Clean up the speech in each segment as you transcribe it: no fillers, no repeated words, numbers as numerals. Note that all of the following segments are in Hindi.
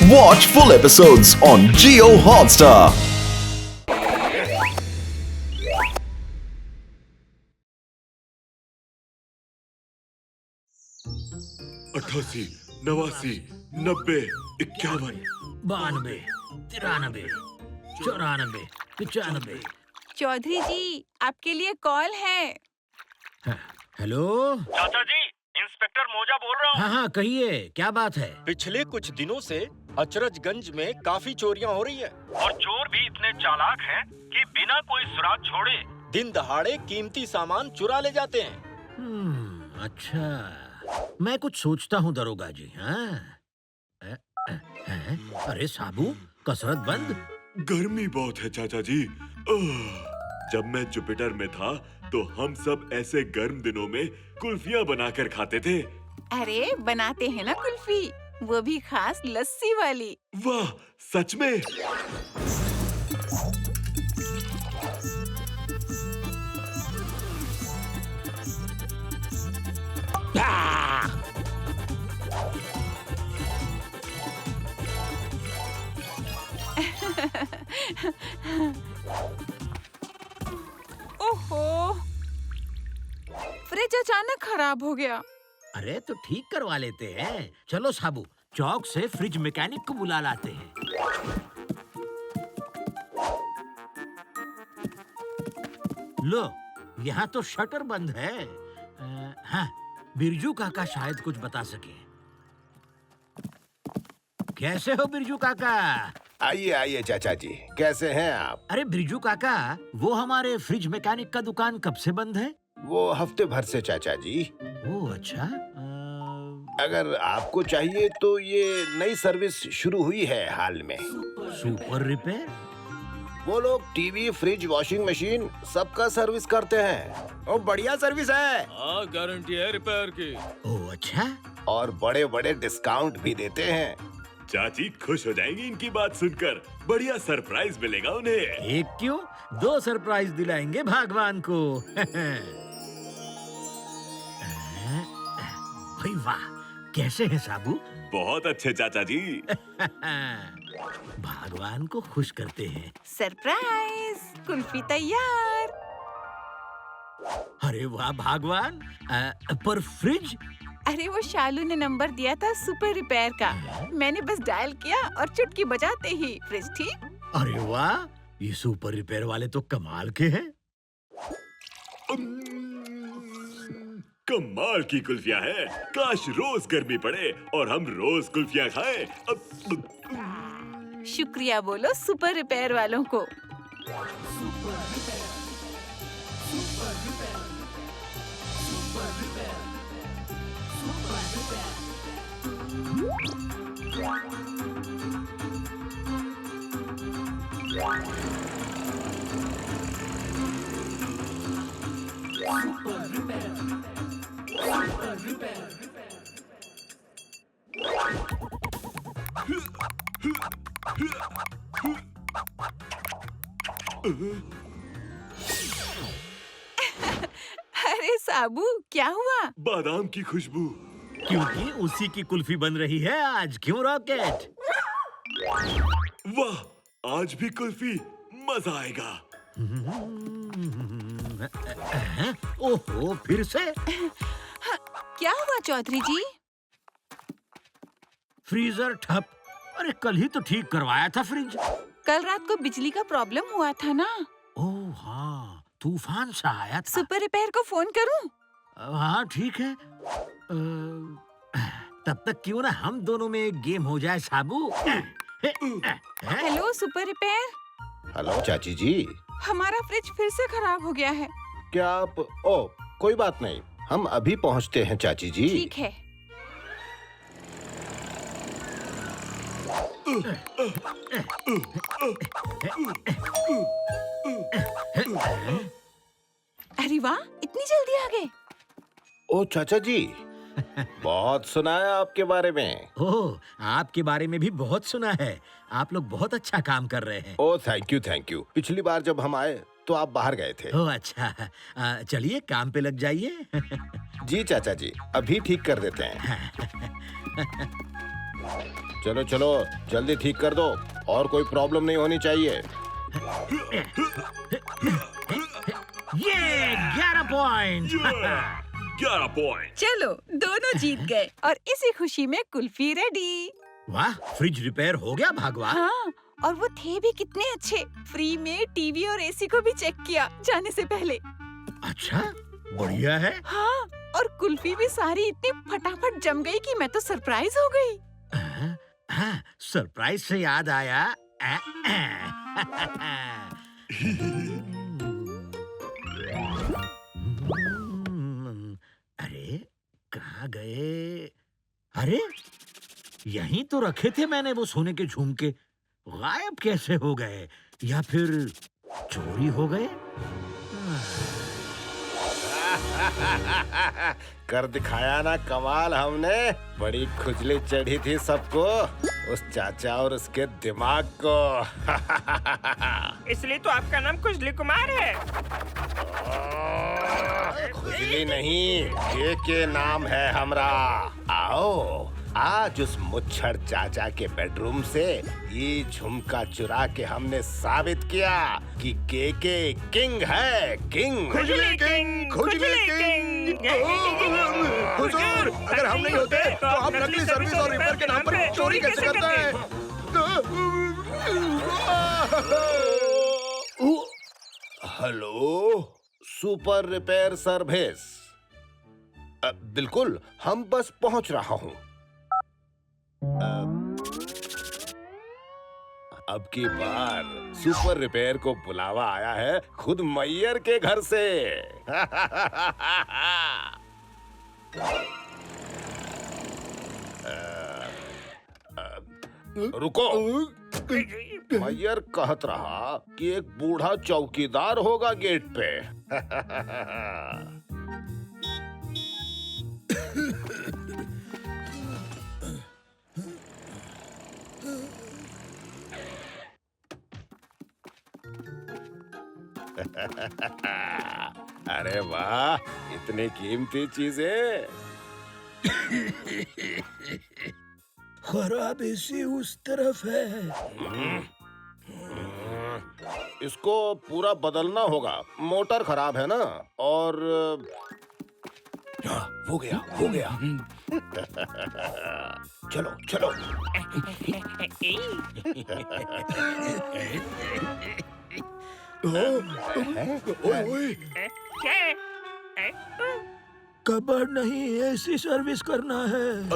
Watch full episodes on Jio Hotstar. 88, 89, 90, 51, 92, 93, 94, 95। Chaudhary जी, आपके लिए कॉल है। हेलो। चाचा जी, इंस्पेक्टर मोजा बोल रहा हूँ। हाँ कहिए, क्या बात है? पिछले कुछ दिनों से अचरजगंज में काफी चोरियां हो रही है और चोर भी इतने चालाक हैं कि बिना कोई सुराग छोड़े दिन दहाड़े कीमती सामान चुरा ले जाते हैं। अच्छा, मैं कुछ सोचता हूँ दरोगा जी। हाँ अरे साबू, कसरत बंद। गर्मी बहुत है चाचा जी। जब मैं जुपिटर में था तो हम सब ऐसे गर्म दिनों में कुल्फियां बनाकर खाते थे। अरे बनाते हैं ना कुल्फी, वो भी खास लस्सी वाली। वाह, सच में? ओहो, फ्रिज अचानक खराब हो गया। अरे तो ठीक करवा लेते हैं। चलो साबू, चौक से फ्रिज मैकेनिक को बुला लाते हैं। लो, यहाँ तो शटर बंद है। हाँ, बिरजू काका शायद कुछ बता सके। कैसे हो बिरजू काका? आइए आइए चाचा जी, कैसे हैं आप? अरे बिरजू काका, वो हमारे फ्रिज मैकेनिक का दुकान कब से बंद है? वो हफ्ते भर से चाचा जी। ओह अच्छा। अगर आपको चाहिए तो ये नई सर्विस शुरू हुई है हाल में। Super repair? वो लोग टीवी, फ्रिज, वॉशिंग मशीन सबका सर्विस करते हैं और बढ़िया सर्विस है। हाँ, गारंटी है रिपेयर की। ओह अच्छा। और बड़े बड़े डिस्काउंट भी देते हैं। चाची खुश हो जाएंगी इनकी बात सुनकर। बढ़िया सरप्राइज मिलेगा उन्हें। एक क्यों, 2 सरप्राइज दिलाएंगे भगवान को। भाई वाह, कैसे हैं साबू? बहुत अच्छे चाचा जी। भगवान को खुश करते हैं। सरप्राइज, कुल्फी तैयार। अरे वाह भगवान। पर फ्रिज? अरे वो शालू ने नंबर दिया था सुपर रिपेयर का, मैंने बस डायल किया और चुटकी बजाते ही फ्रिज ठीक। अरे वाह, ये सुपर रिपेयर वाले तो कमाल के हैं। कमाल की कुल्फियां हैं। काश रोज गर्मी पड़े और हम रोज कुल्फियां खाएं। शुक्रिया बोलो सुपर रिपेयर वालों को। अरे साबू, क्या हुआ? बादाम की खुशबू। क्योंकि उसी की कुल्फी बन रही है आज। क्यों रॉकेट? वाह, आज भी कुल्फी, मजा आएगा। ओहो, फिर से? क्या हुआ चौधरी जी? फ्रीजर ठप। अरे कल ही तो ठीक करवाया था फ्रिज। कल रात को बिजली का प्रॉब्लम हुआ था ना। ओह हाँ, तूफान सा आया था। सुपर रिपेयर को फोन करूं? हाँ ठीक है। तब तक क्यों ना हम दोनों में एक गेम हो जाए Sabu. Hello super repair. Hello चाची जी। हमारा फ्रिज फिर से खराब हो गया है। क्या आप? ओ, कोई बात नहीं, हम अभी पहुंचते हैं चाची जी। ठीक है। अरे वाह, इतनी जल्दी आ गए। ओ चाचा जी, बहुत सुना है आपके बारे में। ओह, आपके बारे में भी बहुत सुना है। आप लोग बहुत अच्छा काम कर रहे हैं। ओ थैंक यू थैंक यू। पिछली बार जब हम आए तो आप बाहर गए थे। ओह अच्छा। चलिए काम पे लग जाइए। जी चाचा जी, अभी ठीक कर देते हैं। चलो चलो जल्दी ठीक कर दो और कोई प्रॉब्लम नहीं होनी चाहिए। ये 11 पॉइंट। 11 पॉइंट। चलो दोनों जीत गए और इसी खुशी में कुल्फी रेडी। वाह, फ्रिज रिपेयर हो गया भागवा। हाँ, और वो थे भी कितने अच्छे। फ्री में टीवी और एसी को भी चेक किया जाने से पहले। अच्छा, बढ़िया है। हाँ, और कुल्फी भी सारी इतनी फटाफट जम गई कि मैं तो सरप्राइज हो गई। हाँ, सरप्राइज से याद आया। अरे कहाँ गए? अरे यहीं तो रखे थे मैंने वो सोने के झुमके। गायब कैसे हो गए? या फिर चोरी हो गए? कर दिखाया ना कमाल हमने। बड़ी खुजली चढ़ी थी सबको, उस चाचा और उसके दिमाग को। इसलिए तो आपका नाम खुजली कुमार है। खुजली नहीं, के नाम है हमरा। आओ आज उस मुच्छर चाचा के बेडरूम से ये झुमका चुरा के हमने साबित किया कि के किंग है। किंग, खुजली किंग, खुजली किंग। हुजूर, अगर हम नहीं होते तो आप नकली सर्विस और रिपेयर के नाम पर चोरी कैसे करते हैं? Hello, super repair service. बिल्कुल, हम बस पहुंच रहा हूँ। अब की बार सुपर रिपेयर को बुलावा आया है खुद मैयर के घर से। रुको, मैयर कहत रहा कि एक बूढ़ा चौकीदार होगा गेट पे। अरे वाह, इतनी कीमती चीजें। खराब एसी उस तरफ है। इसको पूरा बदलना होगा, मोटर खराब है ना। और हो गया, हो गया। चलो चलो। कबर्ड नहीं, एसी सर्विस करना है।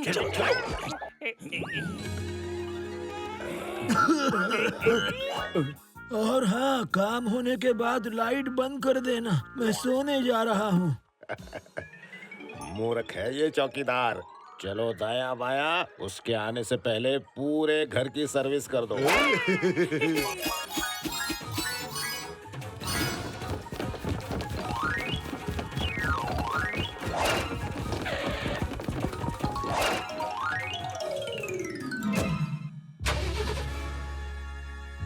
चलो चलो। और हाँ, काम होने के बाद लाइट बंद कर देना, मैं सोने जा रहा हूँ। मूर्ख है ये चौकीदार। चलो दाया बाया, उसके आने से पहले पूरे घर की सर्विस कर दो।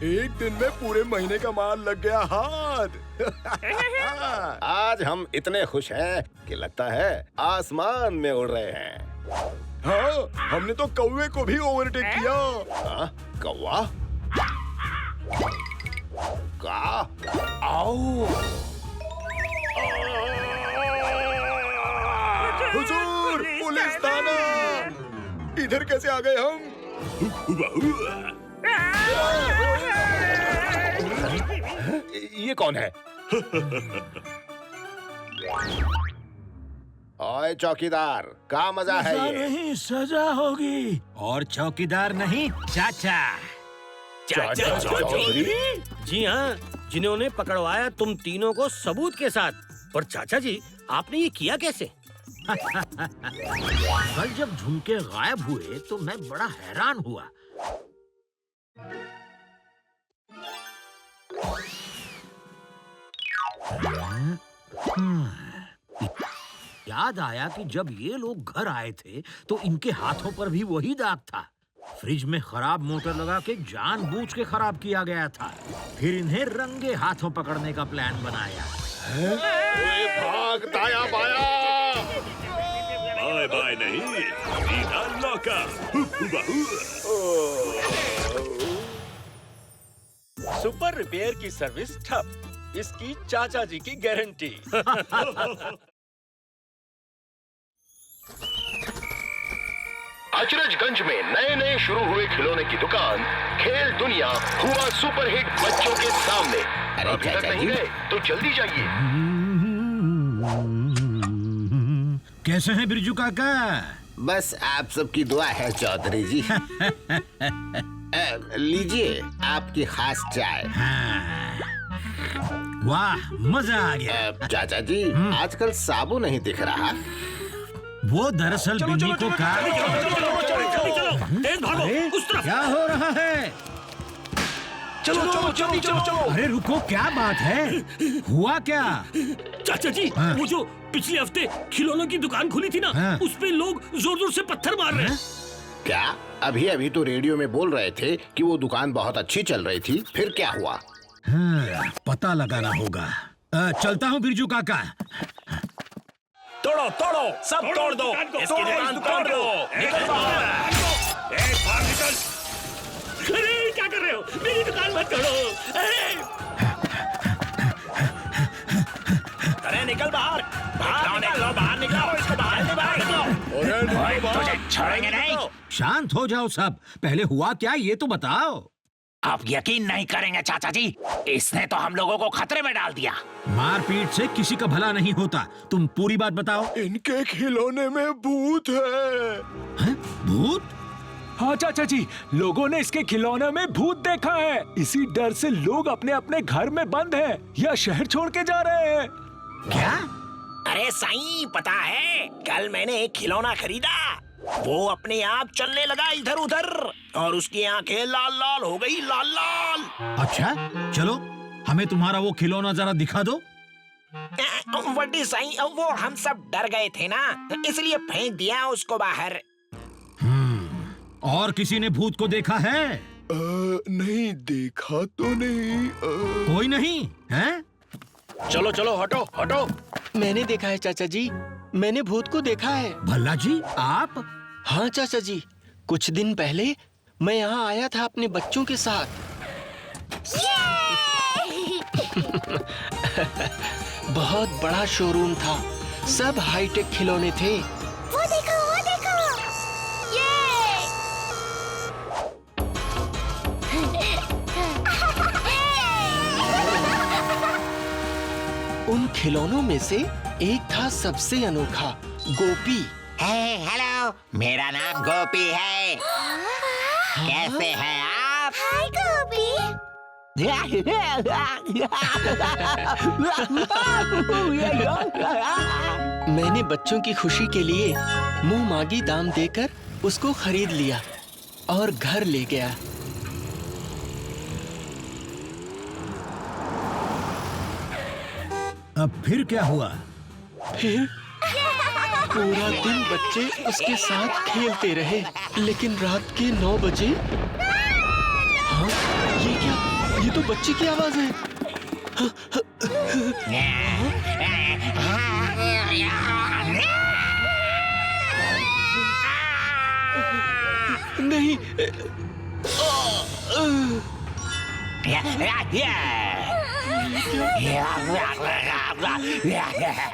एक दिन में पूरे महीने का माल लग गया हाथ। आज हम इतने खुश हैं कि लगता है आसमान में उड़ रहे हैं। हाँ, हमने तो कौवे को भी ओवरटेक किया। हाँ, कौवा? का? आओ! हुजूर, पुलिस थाना! इधर कैसे आ गए हम? ये कौन है? ओए चौकीदार, का मजा है ये? नहीं, सजा होगी। और चौकीदार नहीं, चाचा। चाचा चौधरी? जी हाँ, जिन्होंने पकड़वाया तुम तीनों को सबूत के साथ। पर चाचा जी, आपने ये किया कैसे? कल जब झुमके गायब हुए तो मैं बड़ा हैरान हुआ। याद आया कि जब ये लोग घर आए थे तो इनके हाथों पर भी वही दाग था। फ्रिज में खराब मोटर लगा के जानबूझ के खराब किया गया था। फिर इन्हें रंगे हाथों पकड़ने का प्लान बनाया। ओए भाग दाया बाया। बाय बाय नहीं, सीधा लौका। सुपर रिपेयर की सर्विस ठप, इसकी चाचा जी की गारंटी। अचरजगंज में नए नए शुरू हुए खिलौने की दुकान खेल दुनिया हुआ सुपरहिट बच्चों के सामने। अभी तक नहीं गए तो जल्दी जाइए। कैसे हैं बिरजू काका? बस आप सबकी दुआ है चौधरी जी। लीजिए आपकी खास चाय। वाह, मजा आ गया। चाचा जी आजकल साबु नहीं दिख रहा। वो दरअसल बिन्नी को तेज भागो, उस तरफ। क्या हो रहा है? चलो। अरे रुको, क्या बात है? हुआ क्या? चाचा जी, हाँ। वो जो पिछले हफ्ते खिलौनों की दुकान खुली थी ना, हाँ। उस पे लोग जोर जोर से पत्थर मार रहे हैं। क्या अभी अभी तो रेडियो में बोल रहे थे कि वो दुकान बहुत अच्छी चल रही थी, फिर क्या हुआ? पता लगाना होगा। चलता हूँ बिरजू काका। तोड़ो सब तोड़ दो, इसकी दुकान तोड़ दो। निकल बाहर। अरे क्या कर रहे हो? मेरी दुकान मत तोड़ो। अरे निकल बाहर, बाहर निकलो, इसको बाहर निकलो। तुझे छोड़ेंगे नहीं। शांत हो जाओ सब। पहले हुआ क्या ये तो बताओ। आप यकीन नहीं करेंगे चाचा जी, इसने तो हम लोगों को खतरे में डाल दिया। मारपीट से किसी का भला नहीं होता। तुम पूरी बात बताओ। इनके खिलौने में भूत है। भूत? हाँ चाचा जी, लोगों ने इसके खिलौने में भूत देखा है। इसी डर से लोग अपने अपने घर में बंद हैं या शहर छोड़ के जा रहे हैं। क्या? अरे साईं, पता है कल मैंने एक खिलौना खरीदा, वो अपने आप चलने लगा इधर उधर और उसकी आंखें लाल लाल हो गई, लाल लाल। अच्छा, चलो हमें तुम्हारा वो खिलौना जरा दिखा दो। वड्डी साईं, वो हम सब डर गए थे ना, इसलिए फेंक दिया उसको बाहर। और किसी ने भूत को देखा है? नहीं देखा तो नहीं। कोई नहीं है? चलो हटो। मैंने देखा है चाचा जी, मैंने भूत को देखा है। भल्ला जी, आप? हाँ चाचा जी, कुछ दिन पहले मैं यहाँ आया था अपने बच्चों के साथ। बहुत बड़ा शोरूम था, सब हाईटेक खिलौने थे। वो देखो। उन खिलौनों में से एक था सबसे अनोखा, गोपी। हेलो, मेरा नाम गोपी है। कैसे हैं आप? हाय गोपी। मैंने बच्चों की खुशी के लिए मुंह मांगी दाम देकर उसको खरीद लिया और घर ले गया। अब फिर क्या हुआ? फिर पूरा दिन बच्चे उसके साथ खेलते रहे, लेकिन रात के 9 बजे, हाँ, ये क्या? ये तो बच्चे की आवाज है। नहीं।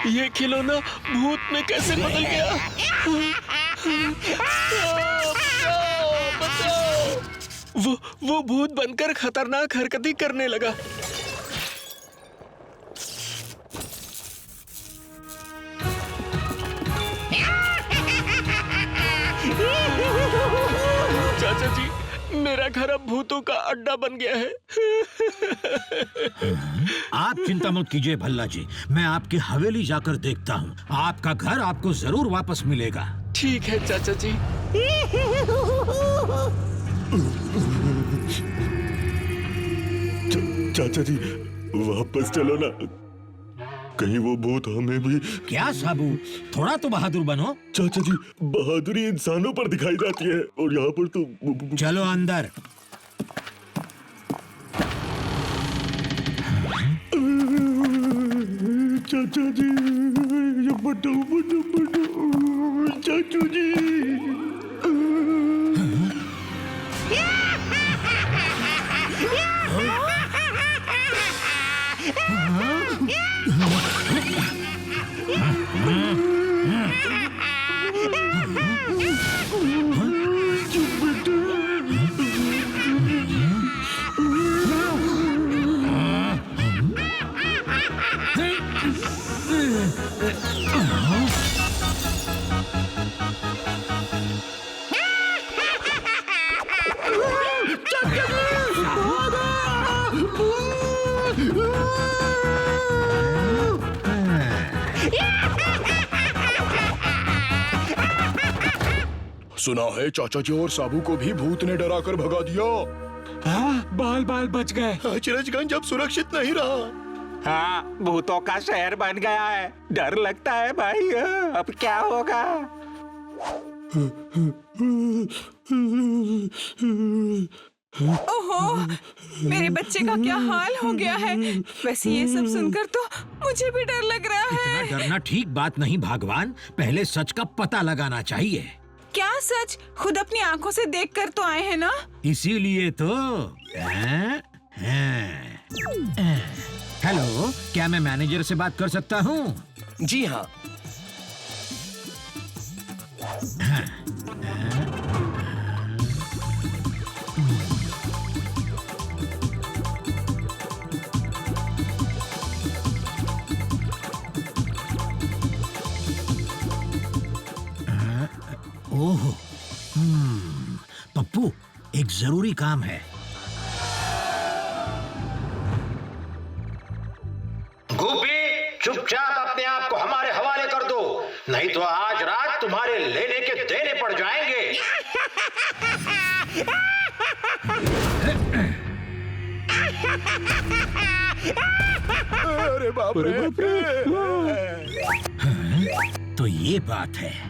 ये खिलौना भूत में कैसे बदल गया? वो भूत बनकर खतरनाक हरकतें करने लगा। चाचा जी, मेरा घर अब भूतों का अड्डा बन गया है। आप चिंता मत कीजिए भल्ला जी, मैं आपकी हवेली जाकर देखता हूँ। आपका घर आपको जरूर वापस मिलेगा। ठीक है चाचा जी। चाचा जी, वापस चलो ना, कहीं वो भूत हमें भी। क्या साबू, थोड़ा तो बहादुर बनो। चाचा जी, बहादुरी इंसानों पर दिखाई जाती है और यहाँ पर तो। चलो अंदर। चाचा जी, बटू बटू बटू, चाचू जी। सुना है चाचा जी और साबू को भी भूत ने डरा कर भगा दिया। हाँ, बाल बाल बच गए। अचरजगंज अब सुरक्षित नहीं रहा। हाँ, भूतों का शहर बन गया है। डर लगता है भाई, अब क्या होगा? ओहो, मेरे बच्चे का क्या हाल हो गया है। वैसे ये सब सुनकर तो मुझे भी डर लग रहा है। इतना डरना ठीक बात नहीं भगवान, पहले सच का पता लगाना चाहिए। क्या सच? खुद अपनी आंखों से देखकर तो आए हैं ना। इसीलिए तो। हेलो, क्या मैं मैनेजर से बात कर सकता हूँ? जी हाँ। ओह, पप्पू, एक जरूरी काम है। गोपी, चुपचाप अपने आप को हमारे हवाले कर दो, नहीं तो आज रात तुम्हारे लेने के देने पड़ जाएंगे। अरे बाप रे। तो ये बात है।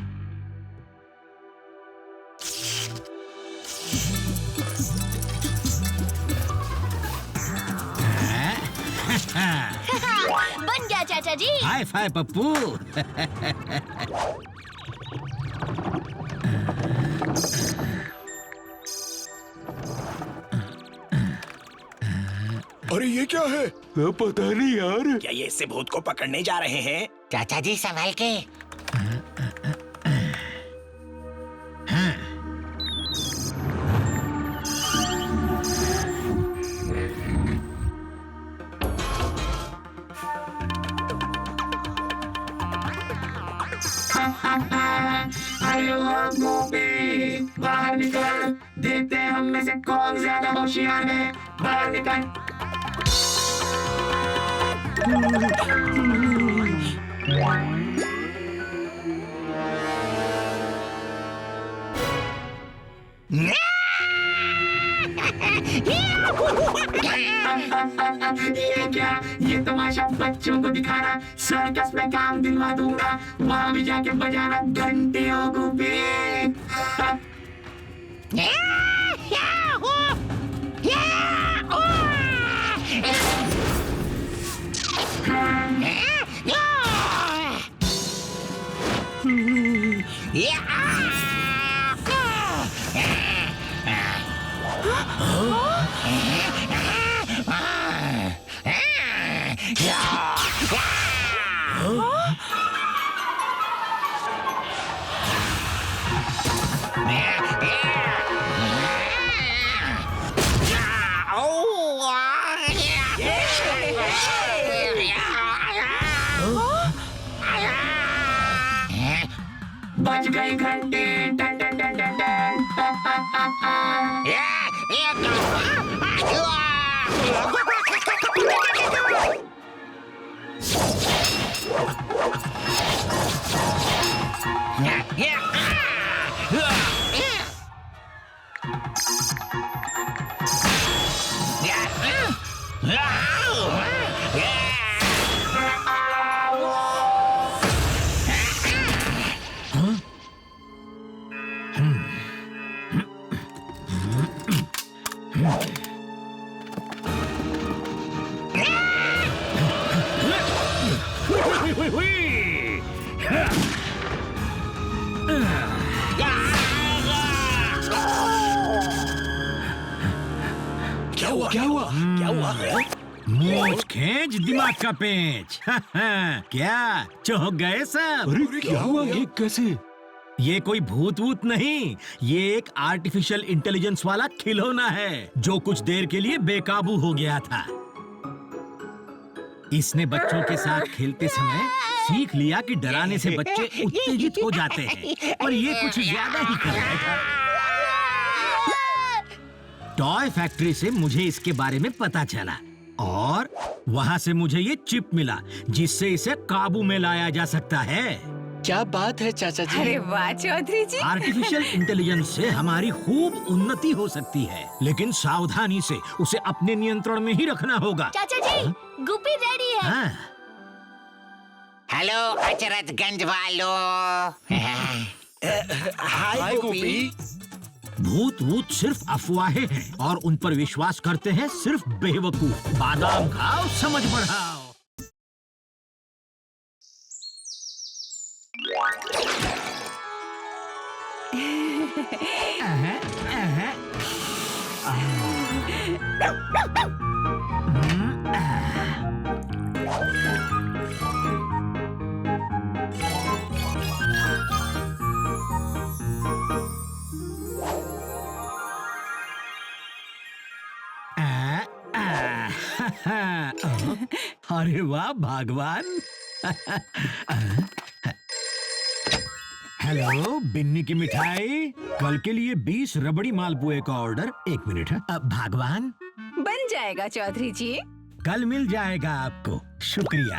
बन गया चाचा जी। हाय फाय पप्पू। अरे ये क्या है? पता नहीं यार। क्या ये इससे भूत को पकड़ने जा रहे हैं? चाचा जी संभाल के। बाहर निकल, देखते हैं हम में से कौन ज्यादा होशियार है। बाहर निकल। ये क्या? ये तमाशा बच्चों को दिखाना। सर्कस में काम दिलवा दूंगा, वहाँ भी जाके बजाना घंटे हो गोपी। बज गई घंटे। टन टन टन टन टन। क्या हुआ? क्या हुआ? क्या हुआ? मूछ खींच दिमाग का पेंच। क्या चौंक गए सब? अरे क्या हुआ? ये कैसे? ये कोई भूत वूत नहीं, ये एक आर्टिफिशियल इंटेलिजेंस वाला खिलौना है जो कुछ देर के लिए बेकाबू हो गया था। इसने बच्चों के साथ खेलते समय सीख लिया कि डराने से बच्चे उत्तेजित हो जाते हैं और ये कुछ ज्यादा ही कर रहा था। टॉय फैक्ट्री से मुझे इसके बारे में पता चला और वहाँ से मुझे ये चिप मिला जिससे इसे काबू में लाया जा सकता है। क्या बात है चाचा जी? अरे वाह चौधरी जी। आर्टिफिशियल इंटेलिजेंस से हमारी खूब उन्नति हो सकती है, लेकिन सावधानी से उसे अपने नियंत्रण में ही रखना होगा। चाचा जी, गुप्पी रेडी है। हाँ। हेलो अचरजगंज वालों। हाय गोपी। भूत वूत सिर्फ अफवाहें हैं और उन पर विश्वास करते हैं सिर्फ बेवकूफ। बादाम खाओ, समझ बढ़ाओ। अरे वाह भगवान। हेलो बिन्नी की मिठाई, कल के लिए 20 रबड़ी मालपुए का ऑर्डर। 1 मिनट है। भगवान बन जाएगा चौधरी जी। कल मिल जाएगा आपको। शुक्रिया।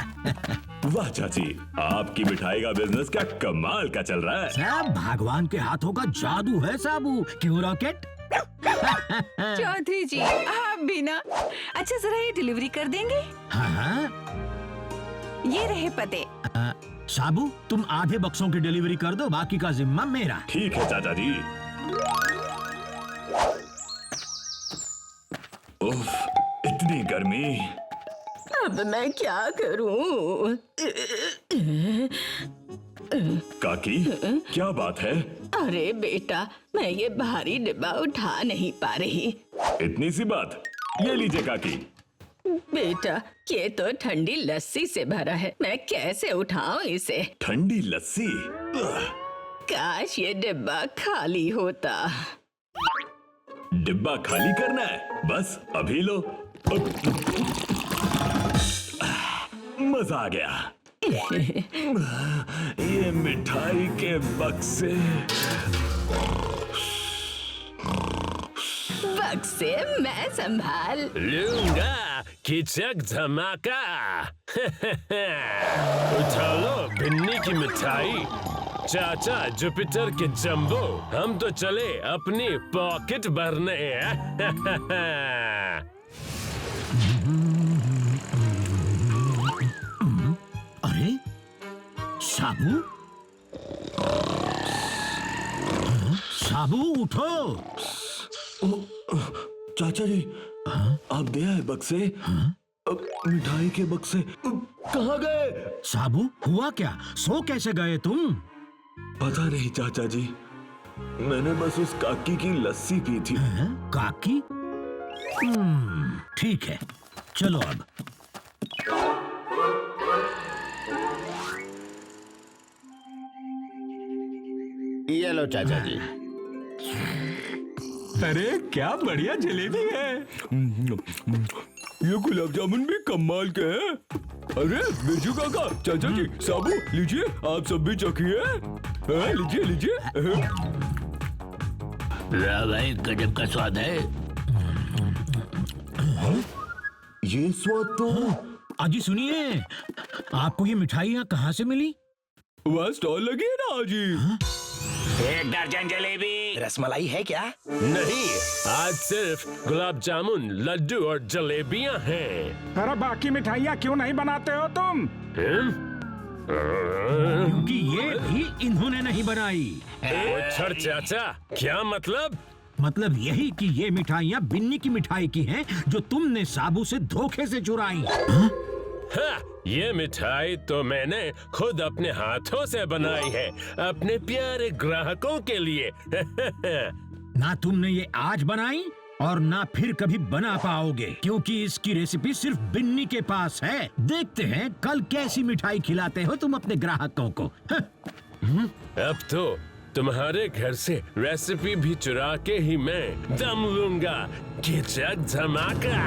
वाह चाची, आपकी मिठाई का बिजनेस क्या कमाल का चल रहा है। सब भगवान के हाथों का जादू है साबू। क्यों रॉकेट? चौधरी जी आप भी ना। अच्छा जरा ये डिलीवरी कर देंगे? हाँ। ये रहे पते। साबू तुम आधे बक्सों की डिलीवरी कर दो, बाकी का जिम्मा मेरा। ठीक है चाचा जी। उफ, इतनी गर्मी। अब मैं क्या करूं? काकी क्या बात है? अरे बेटा, मैं ये भारी डिब्बा उठा नहीं पा रही। इतनी सी बात, ये लीजिए काकी। बेटा ये तो ठंडी लस्सी से भरा है, मैं कैसे उठाऊं इसे? ठंडी लस्सी? काश ये डिब्बा खाली होता। डिब्बा खाली करना है? बस अभी लो। मजा आ गया। ये मिठाई के बक्से। बक्से मैं संभाल लूंगा। किचक धमाका। उठा लो बिन्नी की मिठाई। चाचा जुपिटर के जंबो, हम तो चले अपनी पॉकेट भरने। अरे साबू, साबू उठो। चाचा जी आप गया है बक्से? मिठाई के बक्से कहाँ गए? साबू हुआ क्या? सो कैसे गए तुम? पता नहीं चाचा जी, मैंने बस उस काकी की लस्सी पी थी। काकी? ठीक है, चलो अब। ये लो चाचा जी। अरे क्या बढ़िया जलेबी है। ये गुलाब जामुन भी कमाल के हैं। अरे बिरजू काका, चाचा जी, साबू लीजिए, आप सब भी चखिए। लीजिए लीजिए। भाई गजब का स्वाद है। ये स्वाद तो। आजी सुनिए, आपको ये मिठाइयाँ कहाँ से मिली? वहाँ स्टॉल लगी है ना आजी। 1 दर्जन जलेबी। रसमलाई है क्या? नहीं, आज सिर्फ गुलाब जामुन, लड्डू और जलेबियां हैं। अरे बाकी मिठाइयाँ क्यों नहीं बनाते हो तुम? क्योंकि ये भी इन्होंने नहीं बनाई। मुच्छर चाचा, क्या मतलब? मतलब यही कि ये मिठाइयाँ बिन्नी की मिठाई की हैं जो तुमने साबू से धोखे से चुराई। हाँ, ये मिठाई तो मैंने खुद अपने हाथों से बनाई है अपने प्यारे ग्राहकों के लिए। ना तुमने ये आज बनाई और ना फिर कभी बना पाओगे, क्योंकि इसकी रेसिपी सिर्फ बिन्नी के पास है। देखते हैं कल कैसी मिठाई खिलाते हो तुम अपने ग्राहकों को। अब तो तुम्हारे घर से रेसिपी भी चुरा के ही मैं दम लूंगा। किचक धमाका।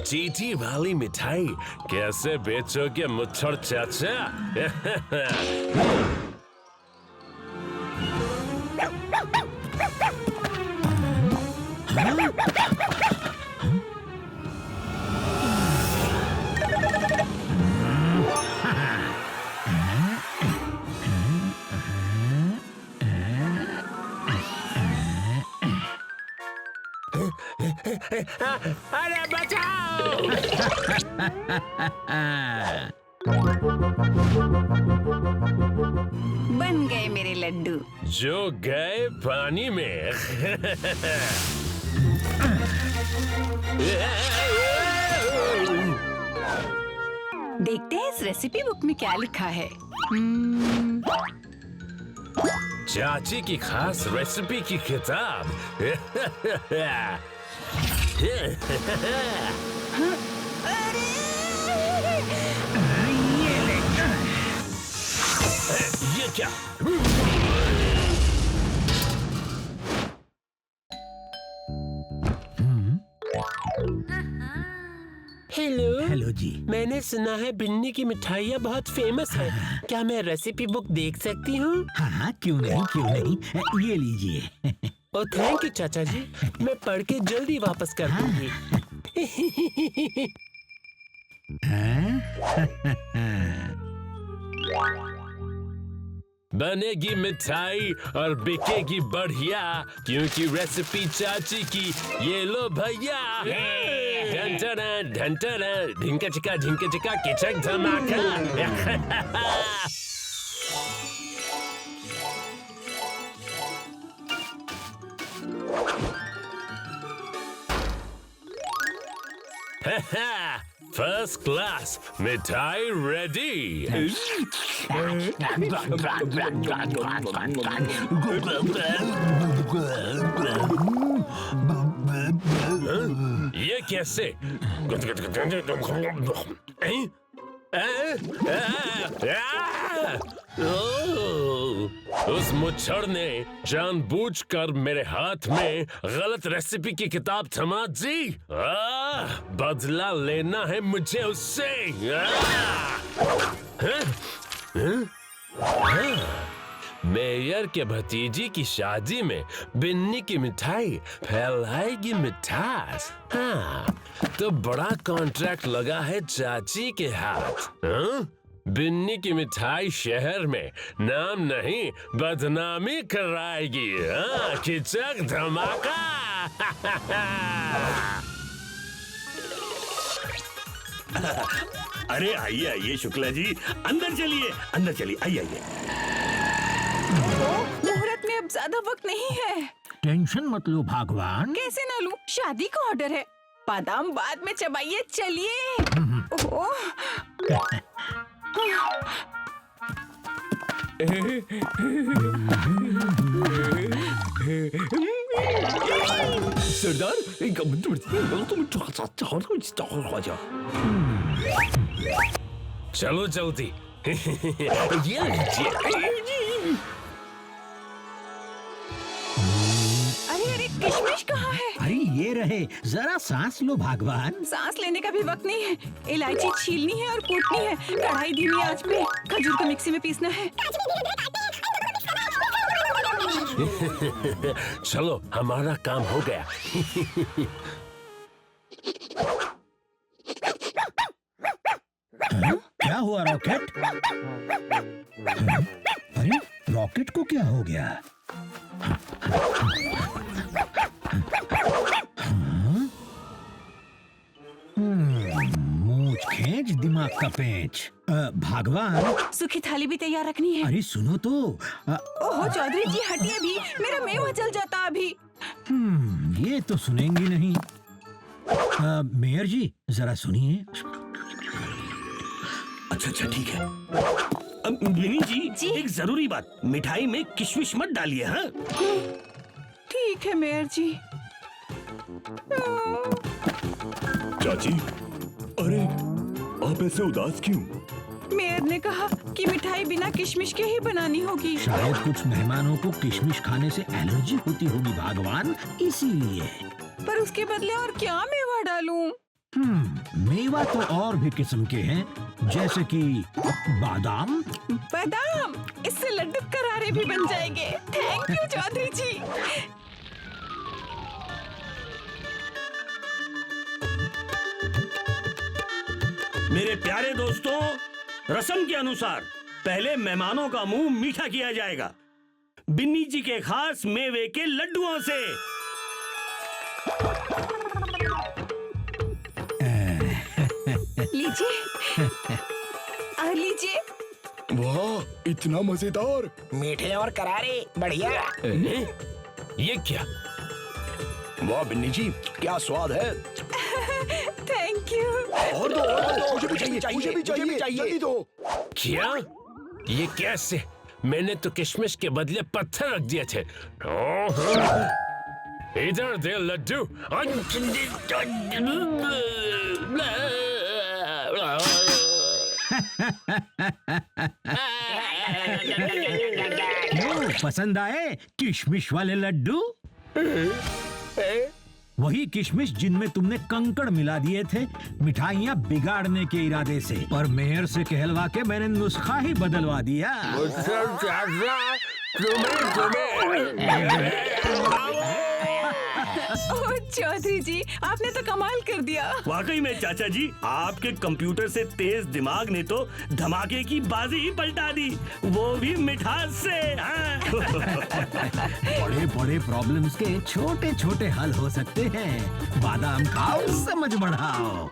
चीटी वाली मिठाई कैसे बेचोगे मुच्छर चाचा? अरे बचाओ! बन गए मेरे लड्डू। जो गए पानी में। देखते हैं इस रेसिपी बुक में क्या लिखा है। चाची की खास रेसिपी की किताब। ये क्या? हेलो। हेलो जी। मैंने सुना है बिन्नी की मिठाइयाँ बहुत फेमस है। क्या मैं रेसिपी बुक देख सकती हूँ? हाँ, क्यों नहीं, क्यों नहीं। ये लीजिए। ओ थैंक यू चाचा जी। मैं पढ़ के जल्दी वापस कर दूंगी। बनेगी मिठाई और बिकेगी बढ़िया, क्योंकि रेसिपी चाची की। ये लो भैया। ढंटना ढंटना ढिंका चिका किचक धमाका। फर्स्ट क्लास मिठाई रेडी। ये कैसे? उस मुच्छर ने जानबूझकर मेरे हाथ में गलत रेसिपी की किताब थमा दी। बदला लेना है मुझे उससे। मेयर के भतीजी की शादी में बिन्नी की मिठाई फैलाएगी मिठास। हाँ, तो बड़ा कॉन्ट्रैक्ट लगा है चाची के हाथ। बिन्नी की मिठाई शहर में नाम नहीं बदनामी कराएगी। किचक धमाका। अरे आइए आइए शुक्ला जी, अंदर चलिए, अंदर चलिए, आइए आइए। मुहूर्त में अब ज्यादा वक्त नहीं है। टेंशन मत लो भगवान। कैसे ना लूं? शादी का ऑर्डर है। बादाम बाद में चबाइए, चलिए। सरदार चलो जल्दी। ये लीजिए। अरे किशमिश कहाँ है? अरे ये रहे, जरा सांस लो भगवान। सांस लेने का भी वक्त नहीं है। इलायची छीलनी है और कूटनी है। कढ़ाई धीमी आंच पे। खजूर को मिक्सी में पीसना है। चलो, हमारा काम हो गया। क्या हुआ रॉकेट? अरे रॉकेट को क्या हो गया? मूंछ खींच, दिमाग का का पेंच। भगवान, सूखी थाली भी तैयार रखनी है। अरे सुनो तो। ओहो चौधरी जी हटिए भी, मेरा मेवा जल जाता अभी। ये तो सुनेंगी नहीं। मेयर जी जरा सुनिए। अच्छा ठीक है। बिनी जी, एक जरूरी बात, मिठाई में किशमिश मत डालिए। हाँ ठीक है मेयर जी। चाची, अरे आप ऐसे उदास क्यों? मेयर ने कहा कि मिठाई बिना किशमिश के ही बनानी होगी। शायद कुछ मेहमानों को किशमिश खाने से एलर्जी होती होगी भगवान, इसीलिए। पर उसके बदले और क्या मेवा डालूं? मेवा तो और भी किस्म के हैं, जैसे कि बादाम। बादाम, इससे लड्डू करारे भी बन जाएंगे। थैंक यू चौधरी जी। मेरे प्यारे दोस्तों, रस्म के अनुसार पहले मेहमानों का मुंह मीठा किया जाएगा बिन्नी जी के खास मेवे के लड्डुओं से। लीजिए और लीजिए। वाह, इतना मजेदार। मीठे और करारे, बढ़िया। ये क्या? वाह बिन्नी जी, क्या स्वाद है। Thank you. और दो, मुझे भी चाहिए, मुझे भी चाहिए, जल्दी दो। क्या? ये कैसे? मैंने तो किशमिश के बदले पत्थर रख दिए थे। इधर दे लड्डू। क्यों, पसंद आए किशमिश वाले लड्डू? वही किशमिश जिनमें तुमने कंकड़ मिला दिए थे मिठाइयाँ बिगाड़ने के इरादे से, पर मेयर से कहलवा के मैंने नुस्खा ही बदलवा दिया। ओह चौधरी जी, आपने तो कमाल कर दिया। वाकई में चाचा जी, आपके कंप्यूटर से तेज दिमाग ने तो धमाके की बाजी ही पलटा दी, वो भी मिठास से। बड़े बड़े प्रॉब्लम्स के छोटे छोटे हल हो सकते हैं। बादाम खाओ, समझ बढ़ाओ।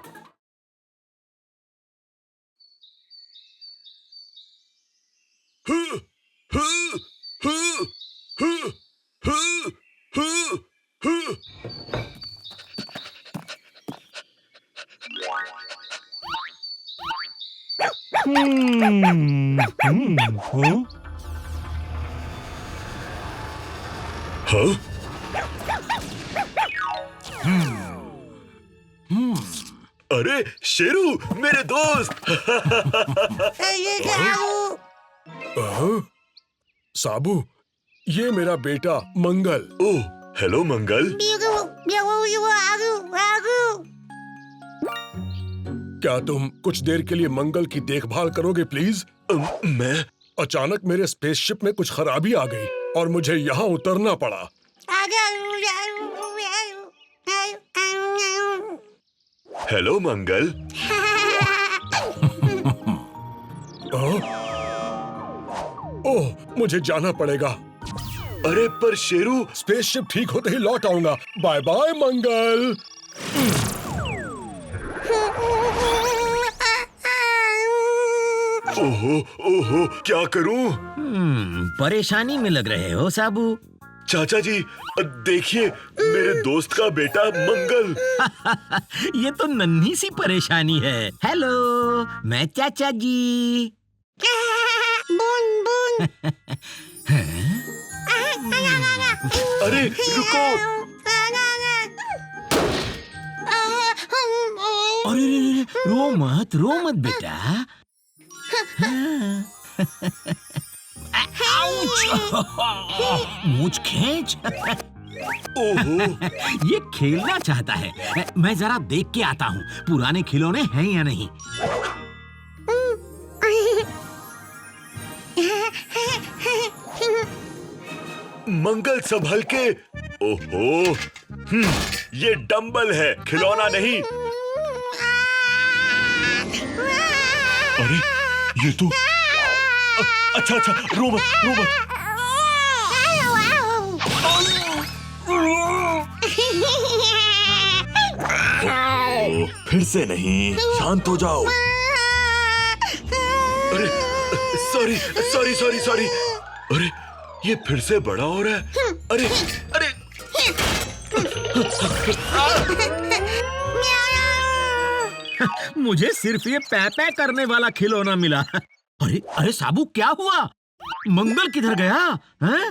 अरे शेरू, मेरे दोस्त। साबू, ये मेरा बेटा मंगल। ओह, हेलो मंगल। क्या तुम कुछ देर के लिए मंगल की देखभाल करोगे प्लीज? मैं? अचानक मेरे स्पेसशिप में कुछ खराबी आ गई और मुझे यहाँ उतरना पड़ा। हेलो मंगल। ओह, मुझे जाना पड़ेगा। अरे पर शेरू, स्पेसशिप ठीक होते ही लौट आऊंगा। बाय बाय मंगल। ओहो ओहो, क्या करूं? परेशानी में लग रहे हो साबू। चाचा जी, देखिए मेरे दोस्त का बेटा मंगल। ये तो नन्ही सी परेशानी है। हेलो, मैं चाचा जी। अरे रुको। अरे रो मत बेटा। मूंछ खींच। ओहो, ये खेलना चाहता है। मैं जरा देख के आता हूँ पुराने खिलौने हैं या नहीं। मंगल संभल के। ओहो, ये डंबल है, खिलौना नहीं। अरे ये तो अच्छा, रो मत। फिर से नहीं, शांत हो जाओ। अरे सॉरी सॉरी सॉरी सॉरी। अरे ये फिर से बड़ा हो रहा है। अरे अरे मुझे सिर्फ ये पैपै करने वाला खिलौना मिला। अरे अरे साबू, क्या हुआ? मंगल किधर गया? हैं?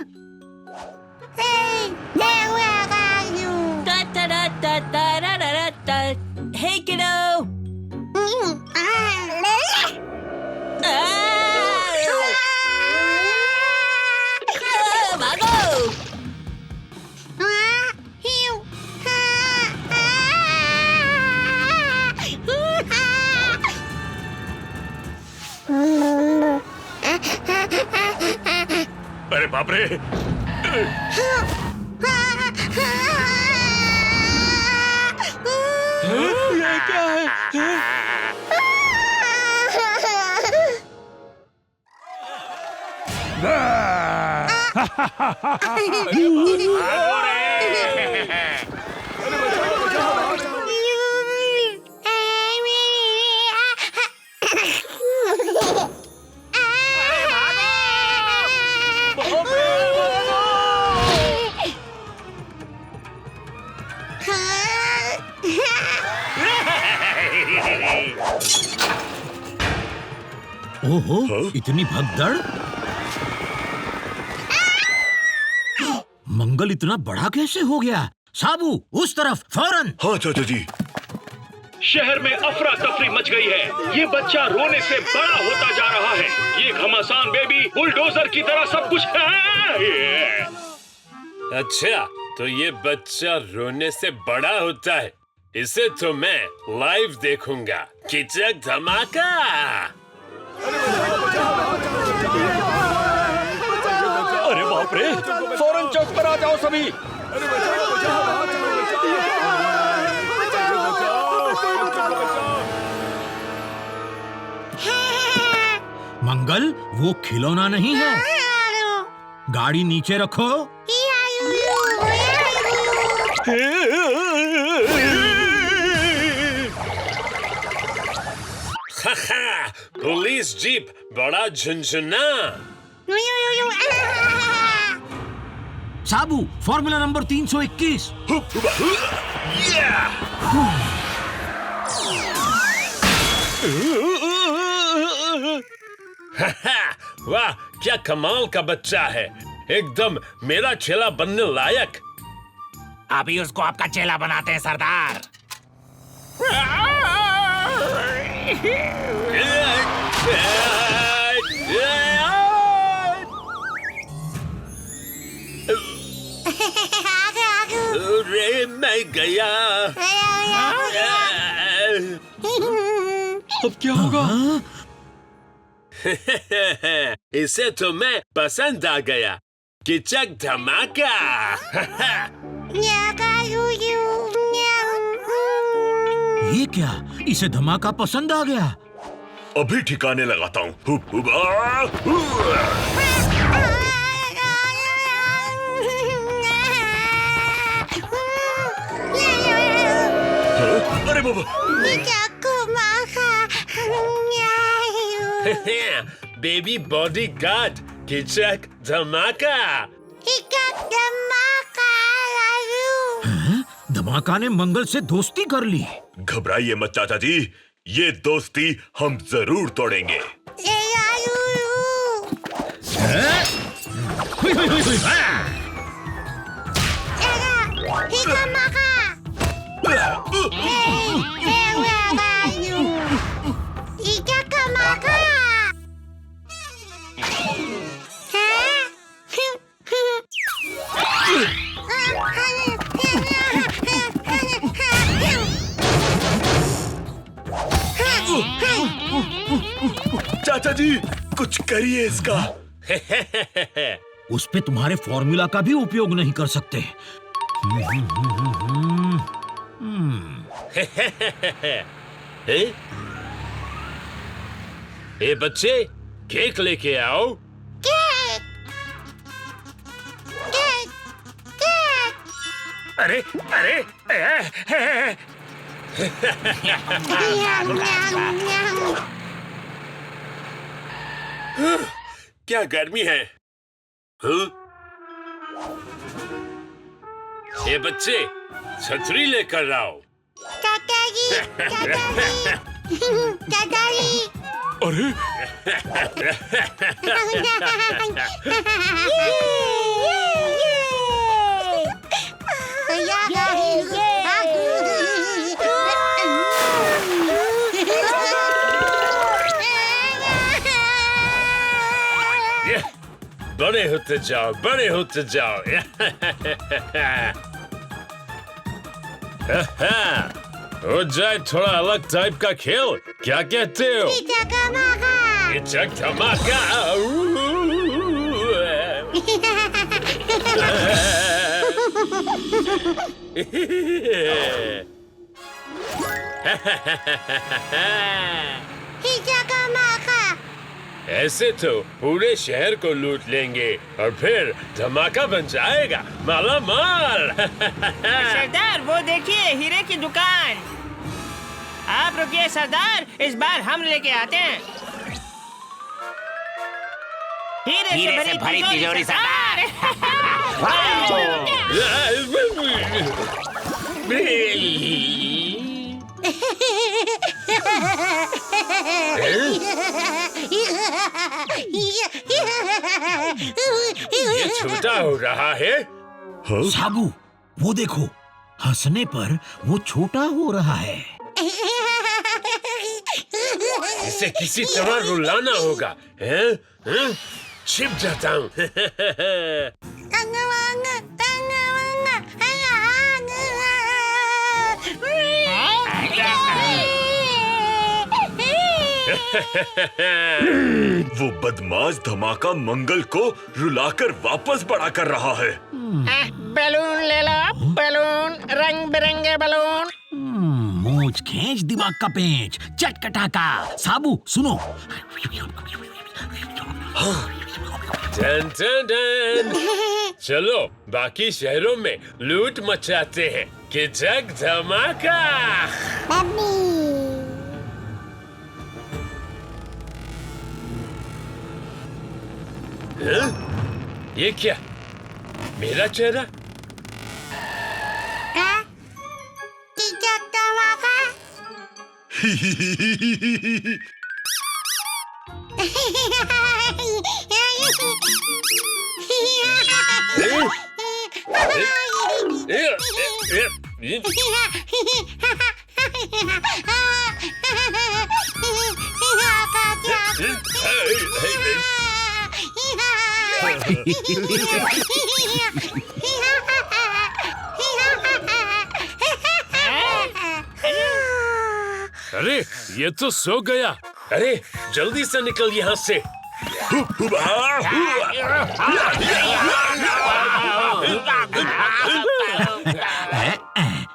Hey kiddo! भागो! अरे बाप रे! ये क्या है? ओहो, इतनी भगदड़! मंगल इतना बड़ा कैसे हो गया? साबू, उस तरफ फौरन! हाँ चाचा जी। शहर में अफरा तफरी मच गई है। ये बच्चा रोने से बड़ा होता जा रहा है। ये घमासान बेबी बुलडोजर की तरह सब कुछ है। अच्छा, तो ये बच्चा रोने से बड़ा होता है। इसे तो मैं लाइव देखूंगा। किचक धमाका। अरे बाप रे! फौरन चौक पर आ जाओ सभी। मंगल, वो खिलौना नहीं है। गाड़ी नीचे रखो। पुलिस जीप बड़ा झुनझुना। साबू, फॉर्मूला नंबर 321। वाह, क्या कमाल का बच्चा है। एकदम मेरा चेला बनने लायक। अभी उसको आपका चेला बनाते हैं सरदार। अरे मैं गया। अब क्या होगा? इसे तो मैं पसंद आ गया। किचक धमाका। ये क्या? इसे धमाका पसंद आ गया? अभी ठिकाने लगाता हूँ। अरे बाबा! बेबी बॉडी गार्ड किचक धमाका। धमाका ने मंगल से दोस्ती कर ली। घबराइए मत चाचा जी, ये दोस्ती हम जरूर तोड़ेंगे। हुई, हुई, हुई, हुई। चाचा जी, कुछ करिए इसका। उस पे तुम्हारे फॉर्मूला का भी उपयोग नहीं कर सकते। ए बच्चे, केक लेके आओ। अरे अरे क्या गर्मी है? ये बच्चे छतरी लेकर आओ। अरे बड़े होते जाओ, बड़े होते जाओ। हो जाए थोड़ा अलग टाइप का खेल, क्या कहते हो? चकमाका। ऐसे तो पूरे शहर को लूट लेंगे और फिर धमाका बन जाएगा, माला माल। सरदार वो देखिए हीरे की दुकान। आप रुकिए सरदार, इस बार हम लेके आते हैं हीरे से भरी तिजोरी सरदार। ये छोटा हो रहा है। साबू, वो देखो, हंसने पर वो छोटा हो रहा है। इसे किसी तरह रुलाना होगा, हैं? छिप जाता हूँ। वो बदमाश धमाका मंगल को रुलाकर वापस बड़ा कर रहा है। बैलून ले लो, बैलून, रंग बिरंगे बैलून। मूंछ खींच दिमाग का पेंच, चटकटा का। साबू सुनो। टन टन टन। चलो बाकी शहरों में लूट मचाते हैं। किचक धमाका। ये क्या? मेरा चेहरा? अरे ये तो सो गया। अरे जल्दी से निकल यहाँ से।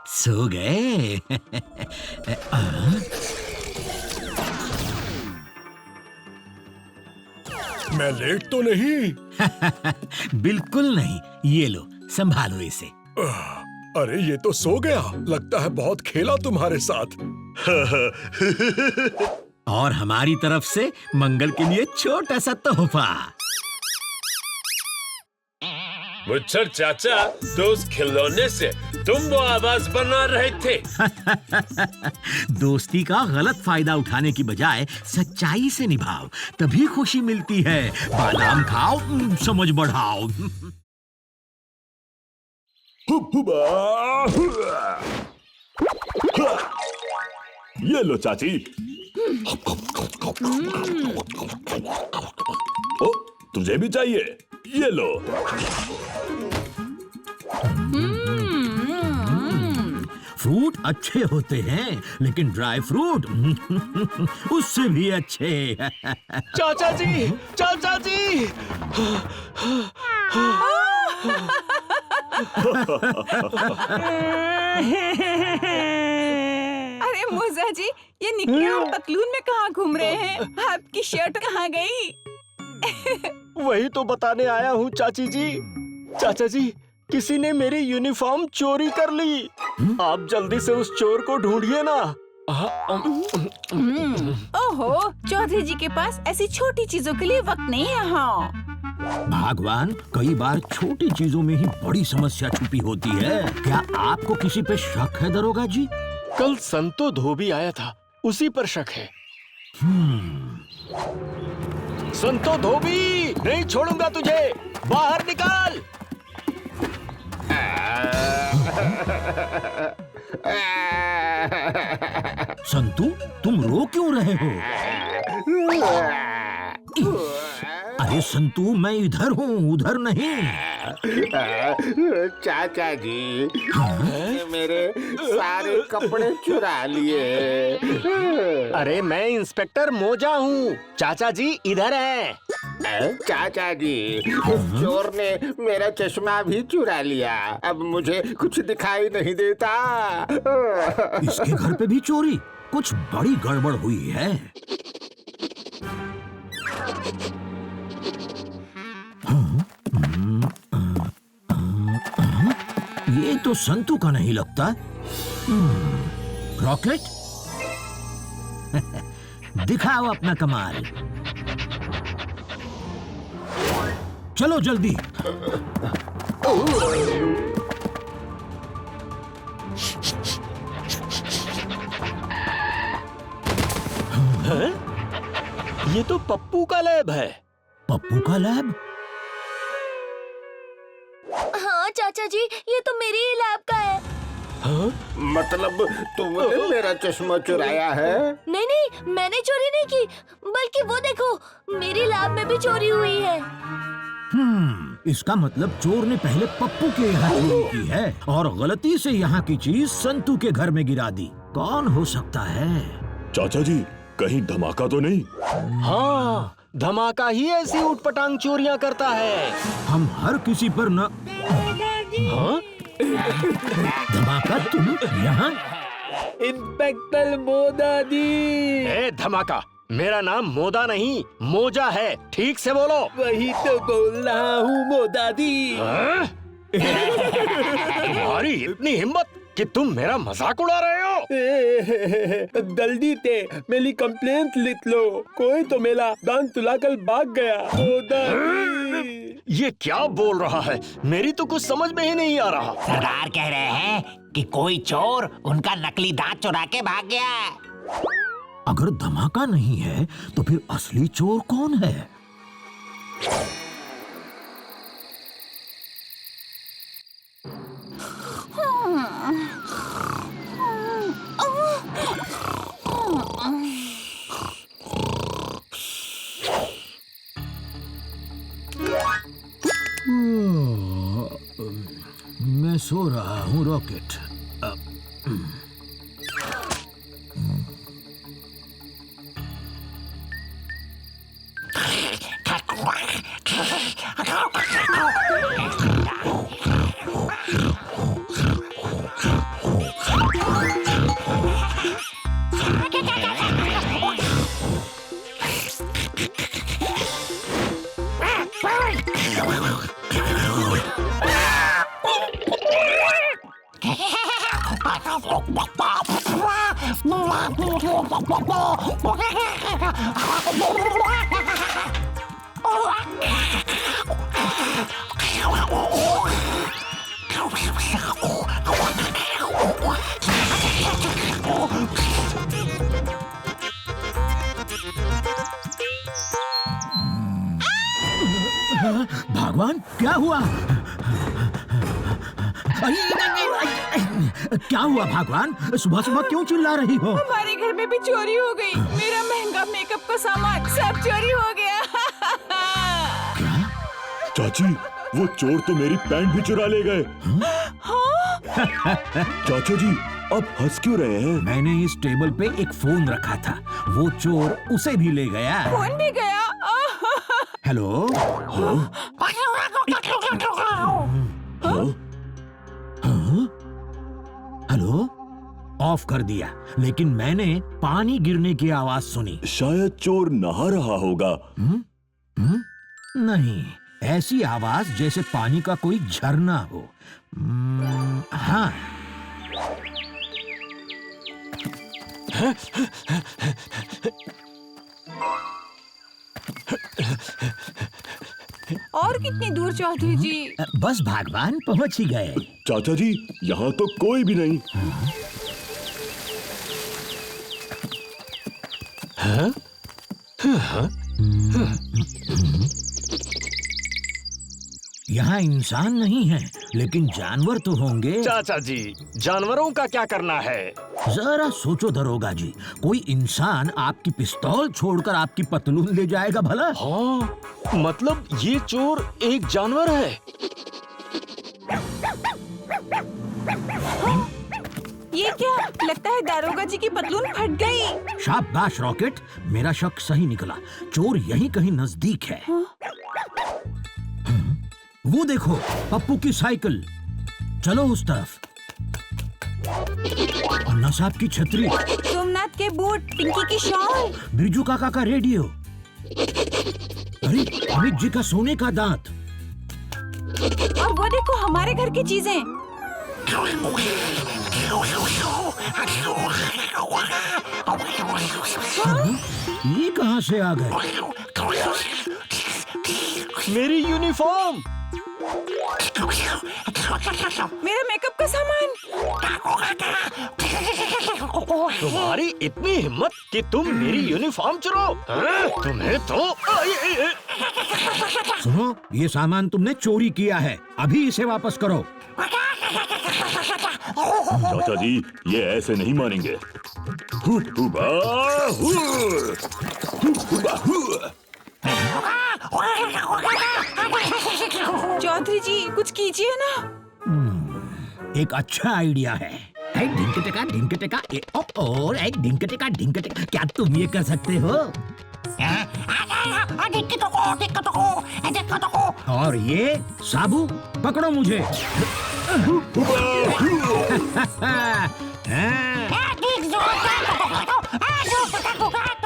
सो गए। मैं लेट तो नहीं? बिल्कुल नहीं। ये लो, संभालो इसे। अरे ये तो सो गया। लगता है बहुत खेला तुम्हारे साथ। और हमारी तरफ से मंगल के लिए छोटा सा तोहफा। मुच्छर चाचा, तो उस खिलौने से तुम वो आवाज बना रहे थे। दोस्ती का गलत फायदा उठाने की बजाय सच्चाई से निभाओ, तभी खुशी मिलती है। बादाम खाओ, समझ बढ़ाओ। ये लो चाची। ओ, तुझे भी चाहिए? ये लो। फ्रूट अच्छे होते हैं, लेकिन ड्राई फ्रूट उससे भी अच्छे। चाचा जी, चाचा जी। अरे मूसा जी, ये निक्की और पतलून में कहाँ घूम रहे हैं? आपकी शर्ट कहाँ गई? वही तो बताने आया हूँ चाची जी। चाचा जी, किसी ने मेरी यूनिफॉर्म चोरी कर ली। आप जल्दी से उस चोर को ढूंढिए ना, ओहो, चौधरी जी के पास ऐसी छोटी चीजों के लिए वक्त नहीं है। हाँ भगवान, कई बार छोटी चीजों में ही बड़ी समस्या छुपी होती है। क्या आपको किसी पे शक है दरोगा जी? कल संतो धोबी आया था, उसी पर शक है। संतो धोबी, नहीं छोड़ूंगा तुझे, बाहर निकाल। संतू, तुम रो क्यों रहे हो? अरे संतू, मैं इधर हूँ, उधर नहीं। चाचा जी, मेरे सारे कपड़े चुरा लिए। अरे मैं इंस्पेक्टर मोजा हूँ, चाचा जी इधर हैं। चाचा जी, चोर ने मेरा चश्मा भी चुरा लिया, अब मुझे कुछ दिखाई नहीं देता। इसके घर पे भी चोरी? कुछ बड़ी गड़बड़ हुई है। ये तो संतू का नहीं लगता। रॉकेट, दिखाओ अपना कमाल। चलो जल्दी। ये तो पप्पू का लैब है। पप्पू का लैब? हाँ चाचा जी, ये तो मेरी ही लैब का है। हाँ? मतलब तुमने मेरा चश्मा चुराया है? नहीं नहीं, मैंने चोरी नहीं की, बल्कि वो देखो, मेरी लैब में भी चोरी हुई है। इसका मतलब चोर ने पहले पप्पू के यहाँ चोरी की है और गलती से यहाँ की चीज संतू के घर में गिरा दी। कौन हो सकता है? चाचा जी, कहीं धमाका तो नहीं? हाँ, धमाका ही ऐसी उटपटांग चोरियां करता है। हम हर किसी पर न। हाँ? धमाका तुम यहाँ? इंस्पेक्टर मोदा जी। ए धमाका, मेरा नाम मोदा नहीं, मोजा है, ठीक से बोलो। वही तो बोल रहा हूँ मोदा दी। तुम्हारी इतनी हिम्मत कि तुम मेरा मजाक उड़ा रहे हो। जल्दी से मेरी कंप्लेंट लिख लो, कोई तो मेरा दांत तुलाकर भाग गया। मोदा दी। ये क्या बोल रहा है? मेरी तो कुछ समझ में ही नहीं आ रहा। सरदार कह रहे हैं कि कोई चोर उनका नकली दांत चुरा के भाग गया। अगर धमाका नहीं है तो फिर असली चोर कौन है? मैं सो रहा हूँ रॉकेट। भगवान, क्या हुआ? क्या हुआ भगवान? सुबह सुबह क्यों चिल्ला रही हो? हमारे घर में भी चोरी हो गई। मेरा महंगा मेकअप का सामान सब चोरी हो गया। क्या? चाची, वो चोर तो मेरी पैंट भी चुरा ले गए। चाचा जी, अब हंस क्यों रहे हैं? मैंने इस टेबल पे एक फोन रखा था, वो चोर उसे भी ले गया। फोन भी गया? हेलो? हेलो? ऑफ कर दिया, लेकिन मैंने पानी गिरने की आवाज सुनी। शायद चोर नहा रहा होगा। नहीं, ऐसी आवाज जैसे पानी का कोई झरना हो। हाँ। और कितनी दूर चौधरी जी? बस भगवान पहुंच ही गए। चाचा जी, यहाँ तो कोई भी नहीं। यहाँ इंसान नहीं है, लेकिन जानवर तो होंगे। चाचा जी, जानवरों का क्या करना है? जरा सोचो दरोगा जी, कोई इंसान आपकी पिस्तौल छोड़कर आपकी पतलून ले जाएगा भला? हाँ, मतलब ये चोर एक जानवर है। ये क्या? लगता है दारोगा जी की पतलून फट गई। शाबाश रॉकेट, मेरा शक सही निकला। चोर यहीं कहीं नजदीक है। वो देखो, पप्पू की साइकिल। चलो उस तरफ। अन्ना साहब की छतरी, सोमनाथ के बूट, पिंकी की शॉल, बिरजू काका का रेडियो, अरे अमित जी का सोने का दांत। और वो देखो हमारे घर की चीजें। ये कहाँ से आ गए? मेरी यूनिफॉर्म, मेरा मेकअप का सामान। तुम्हारी इतनी हिम्मत कि तुम मेरी यूनिफॉर्म चुराओ? तुम्हें तो सुनो, ये सामान तुमने चोरी किया है, अभी इसे वापस करो। चाचा जी, ये ऐसे नहीं मानेंगे। चौधरी जी, कुछ कीजिए ना। एक अच्छा आइडिया है। ढिंक टेका और एक ढिंक टेका। क्या तुम ये कर सकते हो? और ये साबू, पकड़ो मुझे।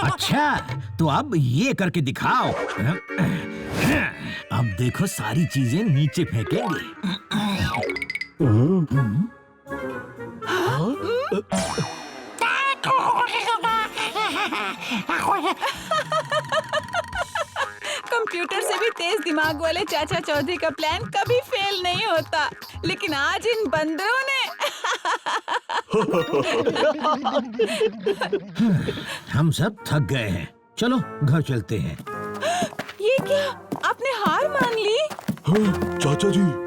अच्छा, तो अब ये करके दिखाओ। अब देखो, सारी चीजें नीचे फेंकेंगे। कंप्यूटर से भी तेज दिमाग वाले चाचा चौधरी का प्लान कभी फेल नहीं होता, लेकिन आज इन बंदरों ने हम सब थक गए हैं, चलो घर चलते हैं। ये क्या? आपने हार मान ली? हाँ, चाचा जी।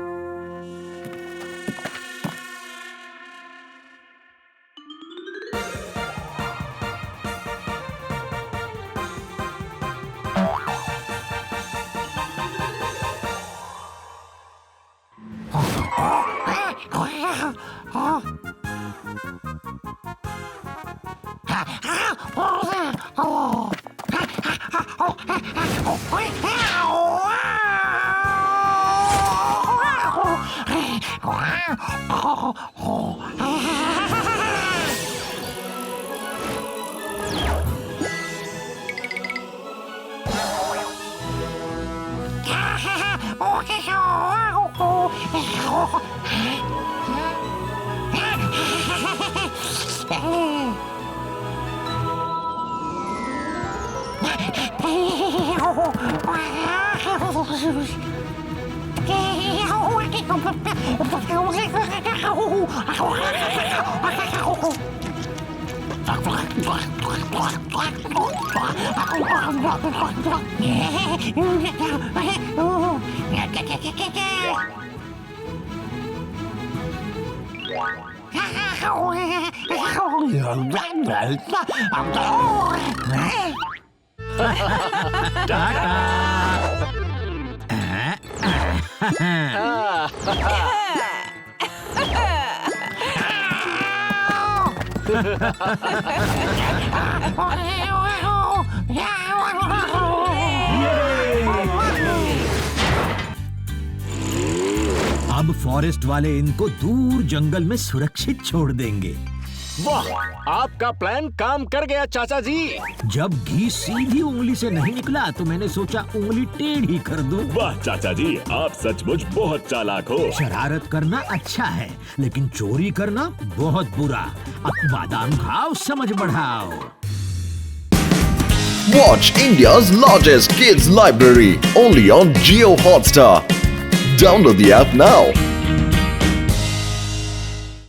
अब फॉरेस्ट वाले इनको दूर जंगल में सुरक्षित छोड़ देंगे। वाह, आपका प्लान काम कर गया चाचा जी। जब घी सीधी उंगली से नहीं निकला तो मैंने सोचा उंगली टेढ़ी कर दूं। वाह चाचा जी, आप सचमुच बहुत चालाक हो। शरारत करना अच्छा है, लेकिन चोरी करना बहुत बुरा। अब बादाम खाओ, समझ बढ़ाओ। Watch India's largest kids library only on Jio Hotstar. Download the app now.